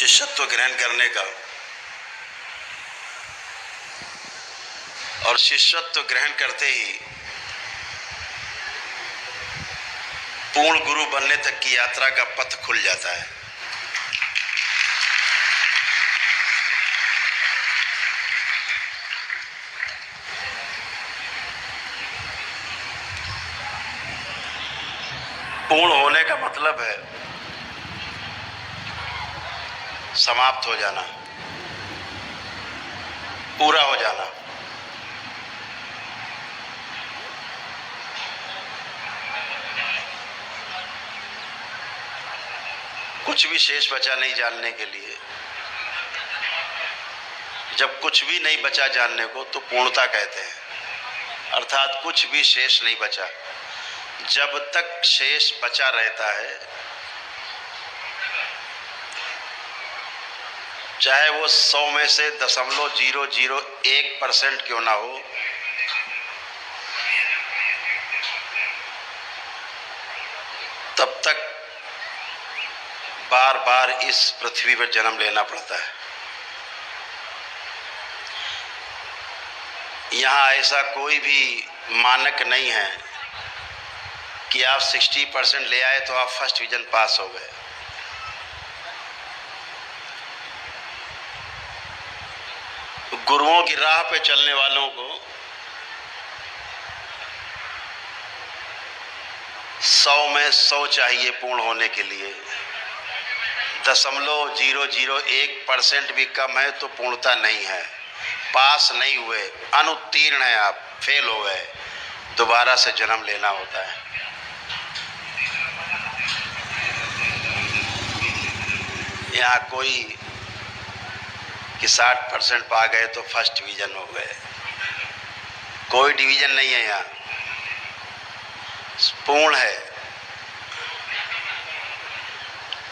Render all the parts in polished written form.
शिष्यत्व ग्रहण करने का। और शिष्यत्व ग्रहण करते ही पूर्ण गुरु बनने तक की यात्रा का पथ खुल जाता है। पूर्ण होने का मतलब है समाप्त हो जाना, पूरा हो जाना। कुछ भी शेष बचा नहीं जानने के लिए। जब कुछ भी नहीं बचा जानने को तो पूर्णता कहते हैं, अर्थात कुछ भी शेष नहीं बचा। जब तक शेष बचा रहता है, चाहे वो 100 में से 0.001% क्यों ना हो, तब तक बार बार इस पृथ्वी पर जन्म लेना पड़ता है। यहाँ ऐसा कोई भी मानक नहीं है कि आप 60% ले आए तो आप फर्स्ट डिवीजन पास हो गए। गुरुओं की राह पे चलने वालों को 100 में 100 चाहिए पूर्ण होने के लिए। 0.001% भी कम है तो पूर्णता नहीं है, पास नहीं हुए, अनुत्तीर्ण है, आप फेल हो गए, दोबारा से जन्म लेना होता है। यहाँ कोई कि 60% पा गए तो फर्स्ट डिवीजन हो गए, कोई डिवीजन नहीं है यहाँ, पूर्ण है।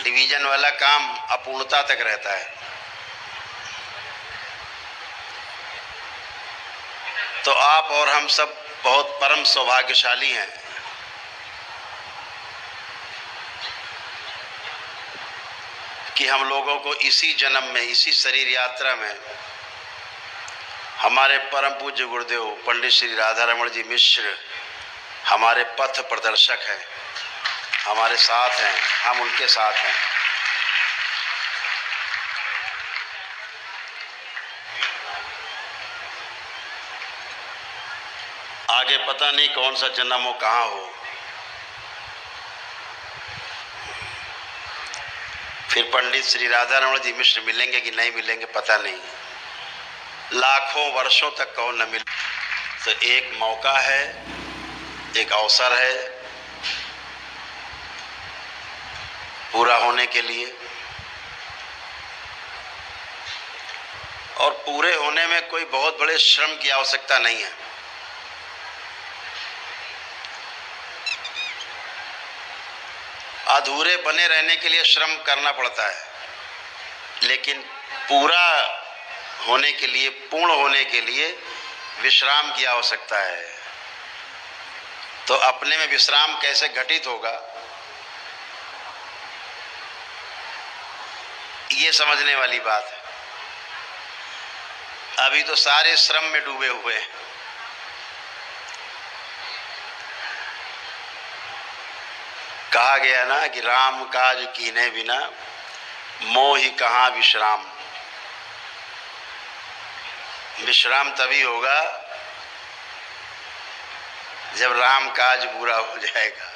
डिवीजन वाला काम अपूर्णता तक रहता है। तो आप और हम सब बहुत परम सौभाग्यशाली हैं कि हम लोगों को इसी जन्म में, इसी शरीर यात्रा में हमारे परम पूज्य गुरुदेव पंडित श्री राधा रमण जी मिश्र हमारे पथ प्रदर्शक हैं, हमारे साथ हैं, हम उनके साथ हैं। आगे पता नहीं कौन सा जन्म हो, कहाँ हो, फिर पंडित श्री राधा रमण जी मिश्र मिलेंगे कि नहीं मिलेंगे पता नहीं, लाखों वर्षों तक कौन न मिले। तो एक मौका है, एक अवसर है पूरा होने के लिए, और पूरे होने में कोई बहुत बड़े श्रम की आवश्यकता नहीं है। अधूरे बने रहने के लिए श्रम करना पड़ता है, लेकिन पूरा होने के लिए, पूर्ण होने के लिए विश्राम की आवश्यकता है। तो अपने में विश्राम कैसे घटित होगा, ये समझने वाली बात है। अभी तो सारे श्रम में डूबे हुए हैं। कहा गया ना कि राम काज कीने बिना मोहि कहाँ विश्राम। विश्राम तभी होगा जब राम काज पूरा हो जाएगा।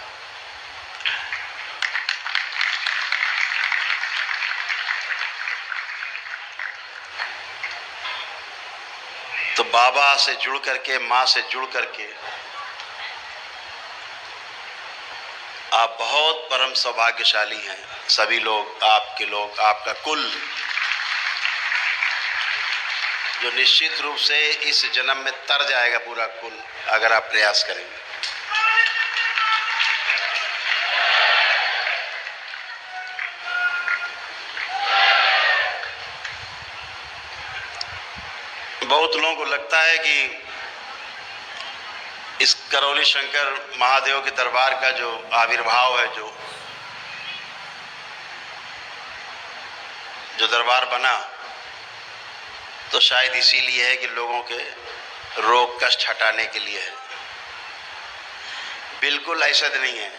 तो बाबा से जुड़ करके, माँ से जुड़ करके आप बहुत परम सौभाग्यशाली हैं। सभी लोग, आपके लोग, आपका कुल, जो निश्चित रूप से इस जन्म में तर जाएगा पूरा कुल, अगर आप प्रयास करेंगे। बहुत लोगों को लगता है कि इस करौली शंकर महादेव के दरबार का जो आविर्भाव है, जो जो दरबार बना तो शायद इसीलिए है कि लोगों के रोग कष्ट हटाने के लिए है। बिल्कुल ऐसा नहीं है।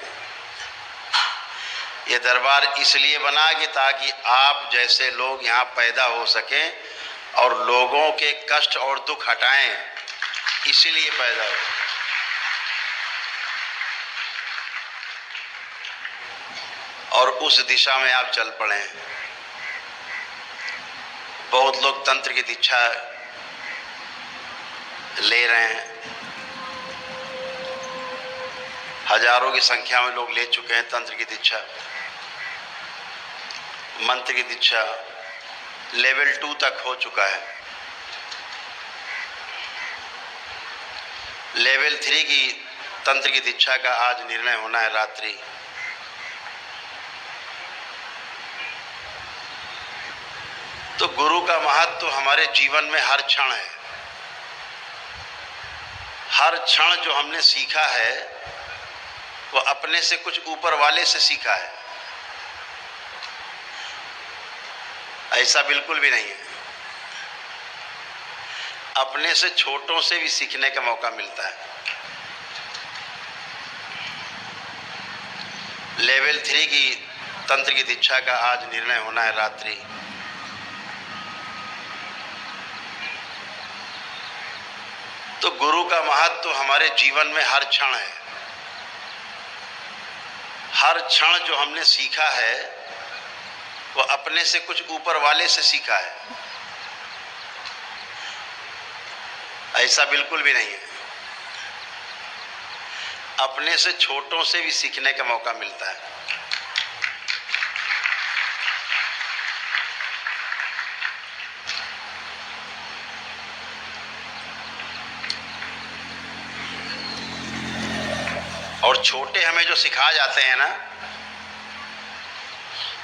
ये दरबार इसलिए बना कि ताकि आप जैसे लोग यहाँ पैदा हो सकें और लोगों के कष्ट और दुख हटाएं, इसीलिए पैदा हो। और उस दिशा में आप चल पड़े। बहुत लोग तंत्र की दीक्षा ले रहे हैं, हजारों की संख्या में लोग ले चुके हैं तंत्र की दीक्षा, मंत्र की दीक्षा लेवल 2 तक हो चुका है। लेवल 3 की तंत्र की दीक्षा का आज निर्णय होना है रात्रि। तो गुरु का महत्व तो हमारे जीवन में हर क्षण है। हर क्षण जो हमने सीखा है वो अपने से कुछ ऊपर वाले से सीखा है, ऐसा बिल्कुल भी नहीं है। अपने से छोटों से भी सीखने का मौका मिलता है। लेवल 3 की तंत्र की दीक्षा का आज निर्णय होना है रात्रि। तो गुरु का महत्व तो हमारे जीवन में हर क्षण है। हर क्षण जो हमने सीखा है वो अपने से कुछ ऊपर वाले से सीखा है, ऐसा बिल्कुल भी नहीं है। अपने से छोटों से भी सीखने का मौका मिलता है। और छोटे हमें जो सिखा जाते हैं ना,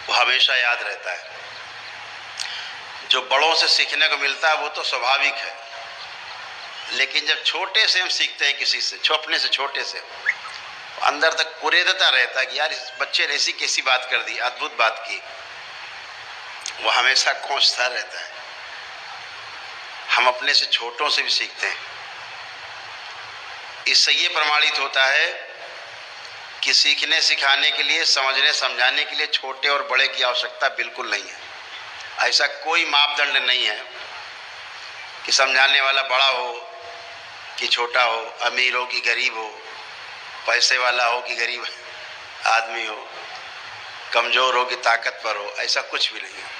वो हमेशा याद रहता है। जो बड़ों से सीखने को मिलता है वो तो स्वाभाविक है, लेकिन जब छोटे से हम सीखते हैं किसी से, अपने से छोटे से, अंदर तक कुरेदता रहता है कि यार इस बच्चे ने ऐसी कैसी बात कर दी, अद्भुत बात की। वो हमेशा कोसता रहता है। हम अपने से छोटों से भी सीखते हैं। इससे ये प्रमाणित होता है कि सीखने सिखाने के लिए, समझने समझाने के लिए छोटे और बड़े की आवश्यकता बिल्कुल नहीं है। ऐसा कोई मापदंड नहीं है कि समझाने वाला बड़ा हो कि छोटा हो, अमीर हो कि गरीब हो, पैसे वाला हो कि गरीब आदमी हो, कमजोर हो कि ताकतवर हो, ऐसा कुछ भी नहीं है।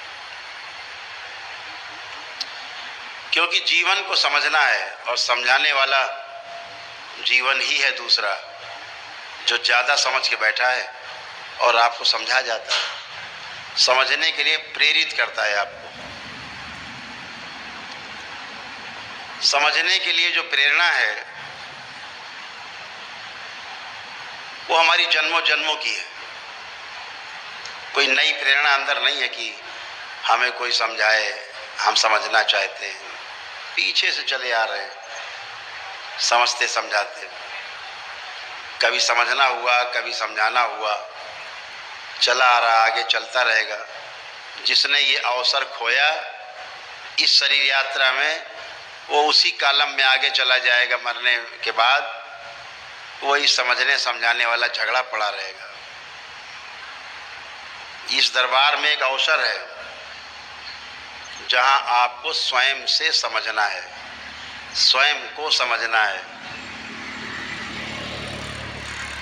क्योंकि जीवन को समझना है और समझाने वाला जीवन ही है दूसरा, जो ज़्यादा समझ के बैठा है और आपको समझा जाता है, समझने के लिए प्रेरित करता है आपको। समझने के लिए जो प्रेरणा है वो हमारी जन्मों जन्मों की है। कोई नई प्रेरणा अंदर नहीं है कि हमें कोई समझाए, हम समझना चाहते हैं। पीछे से चले आ रहे हैं, समझते समझाते। कभी समझना हुआ, कभी समझाना हुआ, चला आ रहा, आगे चलता रहेगा। जिसने ये अवसर खोया इस शरीर यात्रा में, वो उसी कालम में आगे चला जाएगा। मरने के बाद वही समझने समझाने वाला झगड़ा पड़ा रहेगा। इस दरबार में एक अवसर है जहां आपको स्वयं से समझना है, स्वयं को समझना है।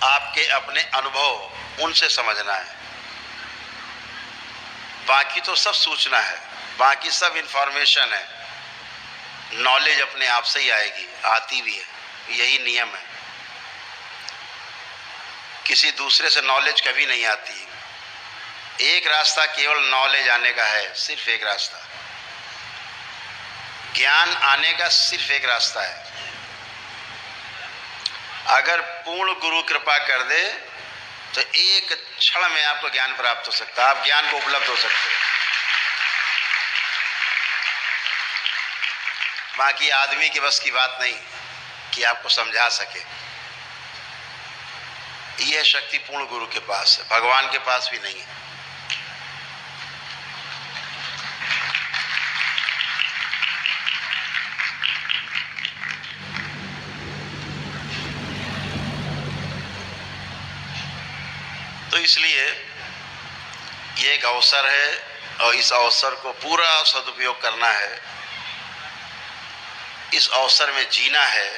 आपके अपने अनुभव उनसे समझना है। बाकी तो सब सूचना है, बाकी सब इंफॉर्मेशन है। नॉलेज अपने आप से ही आएगी, आती भी है, यही नियम है। किसी दूसरे से नॉलेज कभी नहीं आती। एक रास्ता केवल नॉलेज आने का है, सिर्फ एक रास्ता। ज्ञान आने का सिर्फ एक रास्ता है। अगर पूर्ण गुरु कृपा कर दे तो एक क्षण में आपको ज्ञान प्राप्त हो सकता है, आप ज्ञान को उपलब्ध हो सकते हैं। बाकी आदमी के बस की बात नहीं कि आपको समझा सके। यह शक्ति पूर्ण गुरु के पास है, भगवान के पास भी नहीं है। अवसर है और इस अवसर को पूरा सदुपयोग करना है, इस अवसर में जीना है।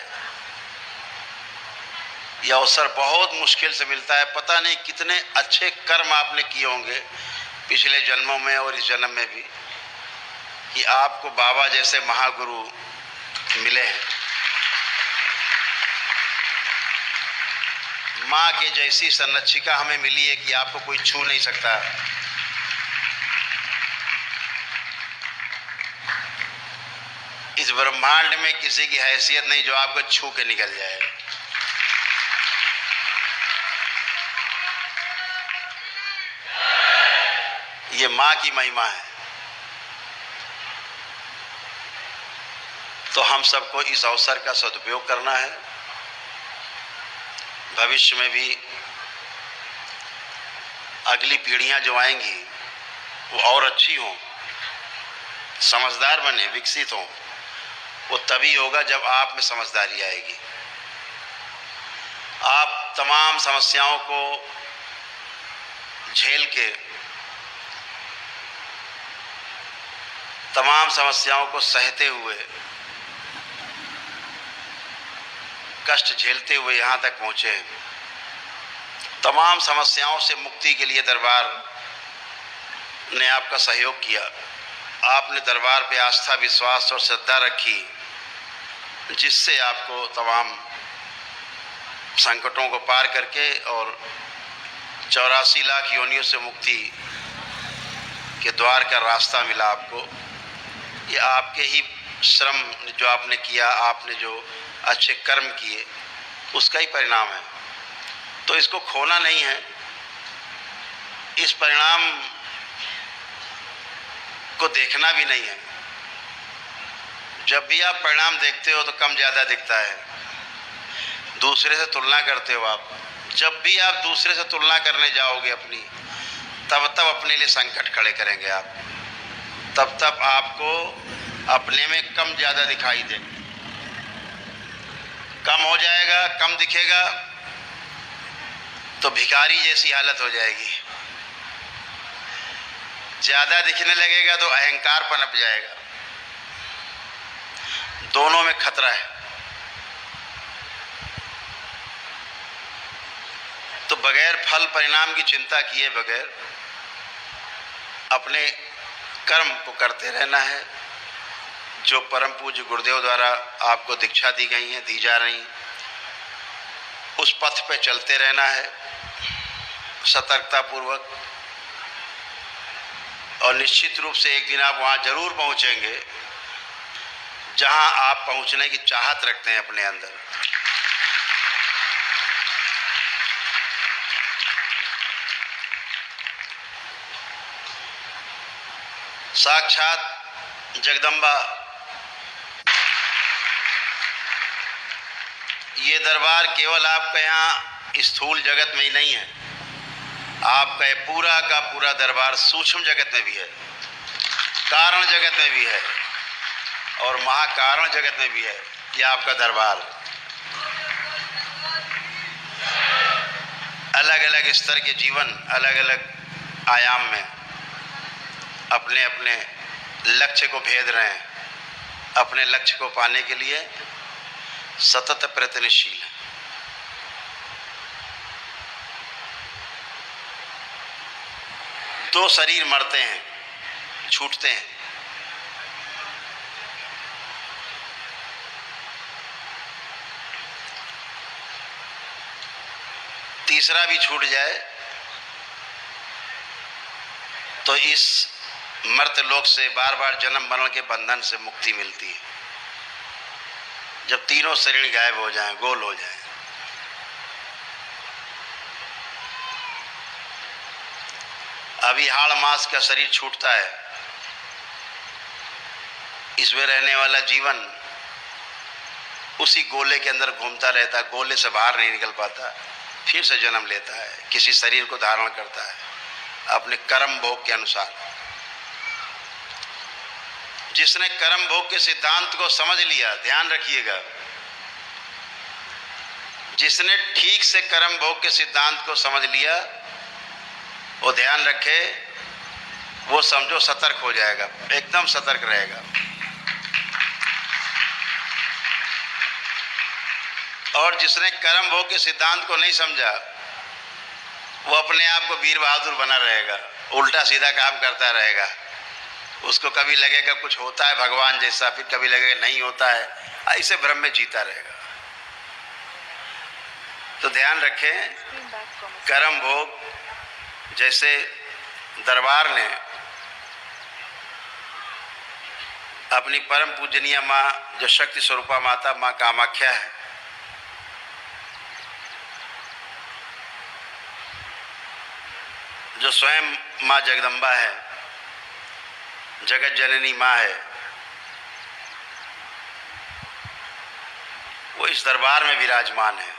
यह अवसर बहुत मुश्किल से मिलता है। पता नहीं कितने अच्छे कर्म आपने किए होंगे पिछले जन्मों में और इस जन्म में भी, कि आपको बाबा जैसे महागुरु मिले हैं। माँ के जैसी संरक्षिका हमें मिली है कि आपको कोई छू नहीं सकता। इस ब्रह्मांड में किसी की हैसियत नहीं जो आपको छू के निकल जाए। ये माँ की महिमा है। तो हम सबको इस अवसर का सदुपयोग करना है। भविष्य में भी अगली पीढ़ियां जो आएंगी वो और अच्छी हों, समझदार बने, विकसित हों। वो तभी होगा जब आप में समझदारी आएगी। आप तमाम समस्याओं को झेल के, तमाम समस्याओं को सहते हुए, कष्ट झेलते हुए यहाँ तक पहुँचे हैं। तमाम समस्याओं से मुक्ति के लिए दरबार ने आपका सहयोग किया। आपने दरबार पे आस्था, विश्वास और श्रद्धा रखी, जिससे आपको तमाम संकटों को पार करके और 84 लाख योनियों से मुक्ति के द्वार का रास्ता मिला आपको। ये आपके ही श्रम जो आपने किया, आपने जो अच्छे कर्म किए, उसका ही परिणाम है। तो इसको खोना नहीं है। इस परिणाम को देखना भी नहीं है। जब भी आप परिणाम देखते हो तो कम ज़्यादा दिखता है। दूसरे से तुलना करते हो आप। जब भी आप दूसरे से तुलना करने जाओगे अपनी, तब अपने लिए संकट खड़े करेंगे आप। तब आपको अपने में कम ज़्यादा दिखाई देगा। कम हो जाएगा, कम दिखेगा तो भिखारी जैसी हालत हो जाएगी। ज़्यादा दिखने लगेगा तो अहंकार पनप जाएगा। दोनों में खतरा है। तो बगैर फल परिणाम की चिंता किए बगैर अपने कर्म को करते रहना है। जो परम पूज्य गुरुदेव द्वारा आपको दीक्षा दी गई है, दी जा रही, उस पथ पे चलते रहना है सतर्कता पूर्वक। और निश्चित रूप से एक दिन आप वहाँ जरूर पहुँचेंगे जहाँ आप पहुँचने की चाहत रखते हैं अपने अंदर। साक्षात जगदम्बा ये दरबार केवल आपका यहाँ स्थूल जगत में ही नहीं है, आपका ये पूरा का पूरा दरबार सूक्ष्म जगत में भी है, कारण जगत में भी है और महाकारण जगत में भी है। ये आपका दरबार अलग अलग स्तर के जीवन, अलग अलग आयाम में अपने अपने लक्ष्य को भेद रहे हैं। अपने लक्ष्य को पाने के लिए सतत प्रयत्नशील है। दो शरीर मरते हैं, छूटते हैं। तीसरा भी छूट जाए तो इस मर्त लोक से बार बार जन्म मरण के बंधन से मुक्ति मिलती है। जब तीनों शरीर गायब हो जाएं, गोल हो जाएं। अभी हाड़ मांस का शरीर छूटता है, इसमें रहने वाला जीवन उसी गोले के अंदर घूमता रहता है, गोले से बाहर नहीं निकल पाता, फिर से जन्म लेता है, किसी शरीर को धारण करता है अपने कर्म भोग के अनुसार। जिसने कर्म भोग के सिद्धांत को समझ लिया, ध्यान रखिएगा, जिसने ठीक से कर्म भोग के सिद्धांत को समझ लिया, वो ध्यान रखे वो समझो सतर्क हो जाएगा, एकदम सतर्क रहेगा। और जिसने कर्म भोग के सिद्धांत को नहीं समझा वो अपने आप को वीर बहादुर बना रहेगा, उल्टा सीधा काम करता रहेगा। उसको कभी लगेगा कुछ होता है भगवान जैसा, फिर कभी लगेगा नहीं होता है, ऐसे भ्रम में जीता रहेगा। तो ध्यान रखें, कर्म भोग जैसे दरबार ने अपनी परम पूजनीय माँ जो शक्ति स्वरूपा माता माँ कामाख्या है, जो स्वयं माँ जगदम्बा है, जगत जननी माँ है, वो इस दरबार में विराजमान है।